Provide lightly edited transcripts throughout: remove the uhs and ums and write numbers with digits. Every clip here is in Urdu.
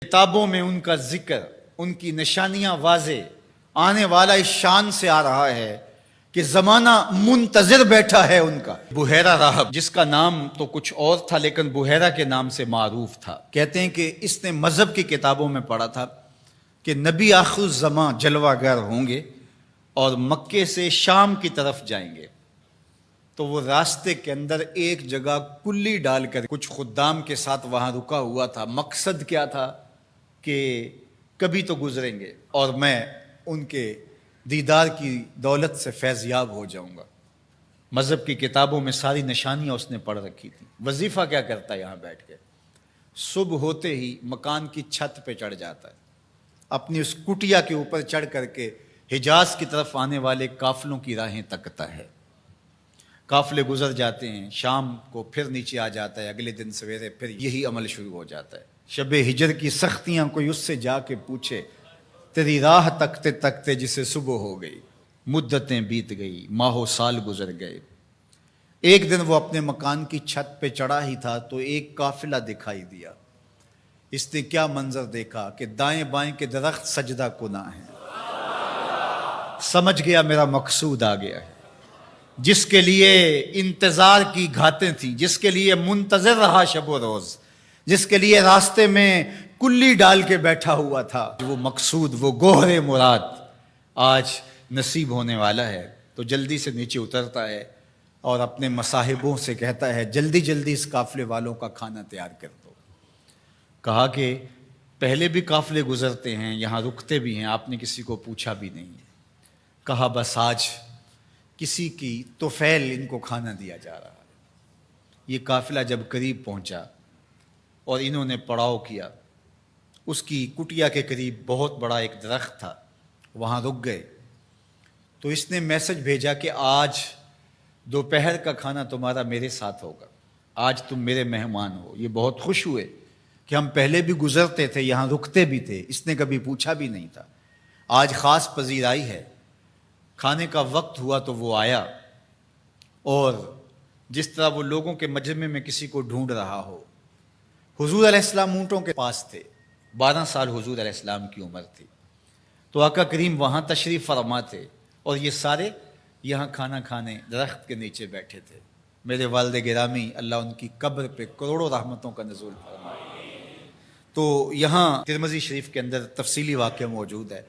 کتابوں میں ان کا ذکر، ان کی نشانیاں واضح، آنے والا اس شان سے آ رہا ہے کہ زمانہ منتظر بیٹھا ہے ان کا۔ بحیرہ راہب، جس کا نام تو کچھ اور تھا لیکن بحیرہ کے نام سے معروف تھا، کہتے ہیں کہ اس نے مذہب کی کتابوں میں پڑھا تھا کہ نبی آخر الزمان جلوہ گر ہوں گے اور مکے سے شام کی طرف جائیں گے، تو وہ راستے کے اندر ایک جگہ کلی ڈال کر کچھ خدام کے ساتھ وہاں رکا ہوا تھا۔ مقصد کیا تھا کہ کبھی تو گزریں گے اور میں ان کے دیدار کی دولت سے فیض یاب ہو جاؤں گا۔ مذہب کی کتابوں میں ساری نشانیاں اس نے پڑھ رکھی تھی۔ وظیفہ کیا کرتا ہے یہاں بیٹھ کے؟ صبح ہوتے ہی مکان کی چھت پہ چڑھ جاتا ہے، اپنی اس کٹیا کے اوپر چڑھ کر کے حجاز کی طرف آنے والے قافلوں کی راہیں تکتا ہے۔ قافلے گزر جاتے ہیں، شام کو پھر نیچے آ جاتا ہے، اگلے دن سویرے پھر یہی عمل شروع ہو جاتا ہے۔ شب ہجر کی سختیاں کوئی اس سے جا کے پوچھے، تیری راہ تکتے تکتے جسے صبح ہو گئی، مدتیں بیت گئی، ماہ و سال گزر گئے۔ ایک دن وہ اپنے مکان کی چھت پہ چڑھا ہی تھا تو ایک قافلہ دکھائی دیا۔ اس نے کیا منظر دیکھا کہ دائیں بائیں کے درخت سجدہ کنا ہیں۔ سمجھ گیا میرا مقصود آ گیا ہے، جس کے لیے انتظار کی گھاتیں تھیں، جس کے لیے منتظر رہا شب و روز، جس کے لیے راستے میں کلی ڈال کے بیٹھا ہوا تھا، وہ مقصود، وہ گوہر مراد آج نصیب ہونے والا ہے۔ تو جلدی سے نیچے اترتا ہے اور اپنے مصاحبوں سے کہتا ہے، جلدی جلدی اس قافلے والوں کا کھانا تیار کر دو۔ کہا کہ پہلے بھی قافلے گزرتے ہیں، یہاں رکتے بھی ہیں، آپ نے کسی کو پوچھا بھی نہیں۔ کہا بس آج کسی کی طفیل ان کو کھانا دیا جا رہا ہے۔ یہ قافلہ جب قریب پہنچا اور انہوں نے پڑاؤ کیا، اس کی کٹیا کے قریب بہت بڑا ایک درخت تھا، وہاں رک گئے۔ تو اس نے میسج بھیجا کہ آج دوپہر کا کھانا تمہارا میرے ساتھ ہوگا، آج تم میرے مہمان ہو۔ یہ بہت خوش ہوئے کہ ہم پہلے بھی گزرتے تھے، یہاں رکتے بھی تھے، اس نے کبھی پوچھا بھی نہیں تھا، آج خاص پذیرائی ہے۔ کھانے کا وقت ہوا تو وہ آیا، اور جس طرح وہ لوگوں کے مجمع میں کسی کو ڈھونڈ رہا ہو، حضور علیہ السلام اونٹوں کے پاس تھے، 12 سال حضور علیہ السلام کی عمر تھی، تو آقا کریم وہاں تشریف فرما تھے اور یہ سارے یہاں کھانا کھانے درخت کے نیچے بیٹھے تھے۔ میرے والد گرامی، اللہ ان کی قبر پہ کروڑوں رحمتوں کا نزول فرمائے۔ تو یہاں ترمذی شریف کے اندر تفصیلی واقعہ موجود ہے،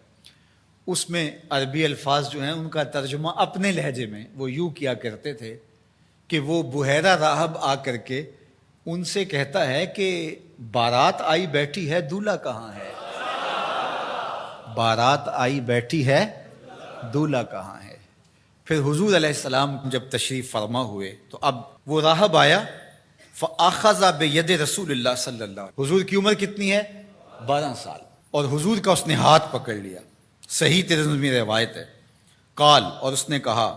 اس میں عربی الفاظ جو ہیں ان کا ترجمہ اپنے لہجے میں وہ یوں کیا کرتے تھے کہ وہ بحیرہ راہب آ کر کے ان سے کہتا ہے کہ بارات آئی بیٹھی ہے، دولہا کہاں ہے؟ بارات آئی بیٹھی ہے، دولہا کہاں ہے؟ پھر حضور علیہ السلام جب تشریف فرما ہوئے تو اب وہ راہب آیا، فَأَخَذَ بِيَدِ رسول اللہ صلی اللہ علیہ وسلم۔ حضور کی عمر کتنی ہے؟ 12 سال، اور حضور کا اس نے ہاتھ پکڑ لیا۔ صحیح ترمذی روایت ہے۔ قال، اور اس نے کہا،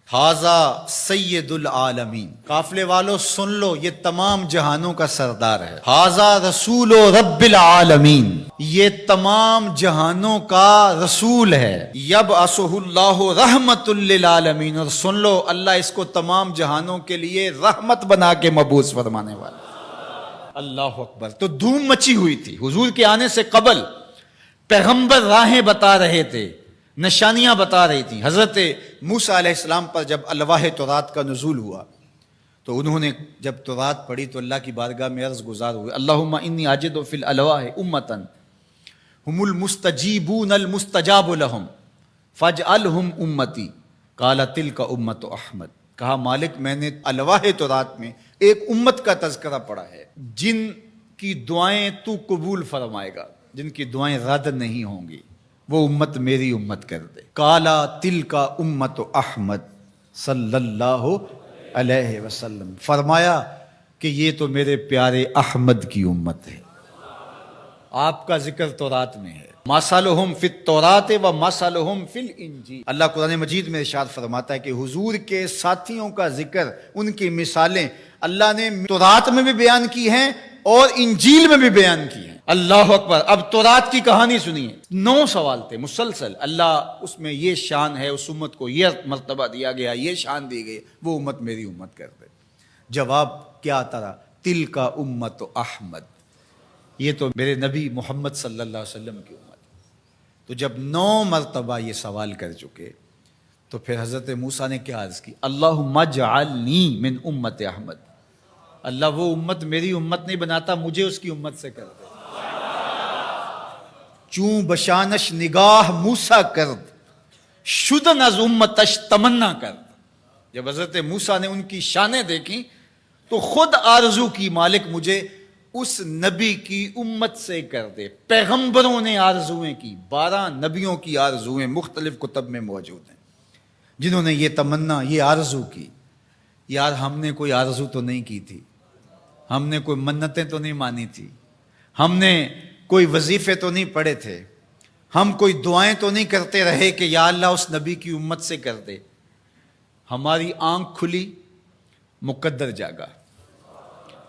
ھذا سید العالمین، قافلے والوں سن لو، یہ تمام جہانوں کا سردار ہے۔ ھذا رسول رب العالمین، یہ تمام جہانوں کا رسول ہے۔ یبعثہ اللہ رحمت للعالمین، اور سن لو اللہ اس کو تمام جہانوں کے لیے رحمت بنا کے مبعوث فرمانے والا۔ اللہ اکبر۔ تو دھوم مچی ہوئی تھی حضور کے آنے سے قبل، پیغمبر راہیں بتا رہے تھے، نشانیاں بتا رہی تھیں۔ حضرت موسیٰ علیہ السلام پر جب الواح تورات کا نزول ہوا تو انہوں نے جب تورات پڑھی تو اللہ کی بارگاہ میں عرض گزار ہوئے، اللہم انی اجد فی الالواح امتا ہم المستجیبون المستجاب لہم فاجعلہم امتی، قال تلک امت احمد۔ کہا مالک، میں نے الواح تورات میں ایک امت کا تذکرہ پڑھا ہے جن کی دعائیں تو قبول فرمائے گا، جن کی دعائیں رد نہیں ہوں گی، وہ امت میری امت کر دے۔ کالا تل کا امت احمد صلی اللہ علیہ وسلم، فرمایا کہ یہ تو میرے پیارے احمد کی امت ہے۔ آپ کا ذکر تورات میں ہے، مثلہم فی التوراۃ و مثلہم فی الانجیل۔ اللہ قرآن مجید میں ارشاد فرماتا ہے کہ حضور کے ساتھیوں کا ذکر، ان کی مثالیں اللہ نے تورات میں بھی بیان کی ہیں اور انجیل میں بھی بیان کی ہیں۔ اللہ اکبر۔ اب تورات کی کہانی سنیے، 9 سوال تھے مسلسل، اللہ اس میں یہ شان ہے، اس امت کو یہ مرتبہ دیا گیا، یہ شان دی گئی، وہ امت میری امت کر دے۔ جواب کیا آتا رہا؟ تل کا امت احمد، یہ تو میرے نبی محمد صلی اللہ علیہ وسلم کی امت ہے۔ تو جب 9 مرتبہ یہ سوال کر چکے تو پھر حضرت موسیٰ نے کیا عرض کی؟ اللہم اجعلنی من امت احمد، اللہ وہ امت میری امت نہیں بناتا، مجھے اس کی امت سے کر دے۔ چوں بشانش نگاہ موسیٰ کرد، شدن از امتش تمنا کرد۔ جب حضرت موسیٰ نے ان کی شانیں دیکھی تو خود آرزو کی، مالک مجھے اس نبی کی امت سے کر دے۔ پیغمبروں نے آرزویں کی، 12 نبیوں کی آرزویں مختلف کتب میں موجود ہیں، جنہوں نے یہ تمنا، یہ آرزو کی۔ یار ہم نے کوئی آرزو تو نہیں کی تھی، ہم نے کوئی منتیں تو نہیں مانی تھی، ہم نے کوئی وظیفے تو نہیں پڑھے تھے، ہم کوئی دعائیں تو نہیں کرتے رہے کہ یا اللہ اس نبی کی امت سے کر دے۔ ہماری آنکھ کھلی، مقدر جاگا۔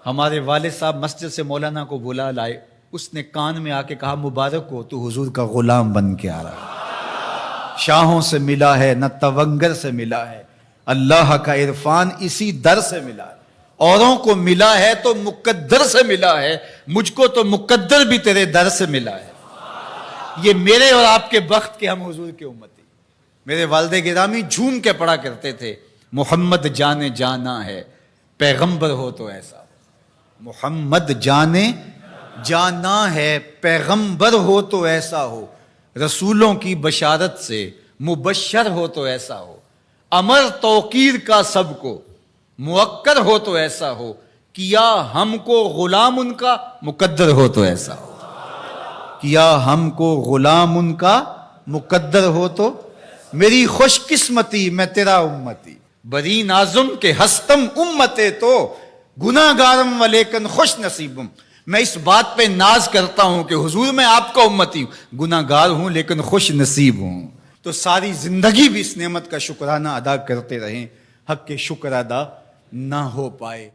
ہمارے والد صاحب مسجد سے مولانا کو بلا لائے، اس نے کان میں آ کے کہا مبارک ہو، تو حضور کا غلام بن کے آ رہا ہے، شاہوں سے ملا ہے نہ تونگر سے ملا ہے، اللہ کا عرفان اسی در سے ملا ہے۔ اوروں کو ملا ہے تو مقدر سے ملا ہے، مجھ کو تو مقدر بھی تیرے در سے ملا ہے۔ یہ میرے اور آپ کے بخت کے ہم حضور کے امتی۔ میرے والد گرامی جھوم کے پڑھا کرتے تھے، محمد جانے جانا ہے پیغمبر ہو تو ایسا، محمد جانے جانا ہے پیغمبر ہو تو ایسا ہو، رسولوں کی بشارت سے مبشر ہو تو ایسا ہو، امر توقیر کا سب کو موکر ہو تو ایسا ہو، کیا ہم کو غلام ان کا مقدر ہو تو ایسا ہو، کیا ہم کو غلام ان کا مقدر ہو تو میری خوش قسمتی میں تیرا امتی، بری نازم کے ہستم امتے تو گناہ گارم و لیکن خوش نصیبم۔ میں اس بات پہ ناز کرتا ہوں کہ حضور میں آپ کا امتی ہوں، گناہ گار ہوں لیکن خوش نصیب ہوں۔ تو ساری زندگی بھی اس نعمت کا شکرانہ ادا کرتے رہیں، حق کے شکر ادا نہ ہو پائے۔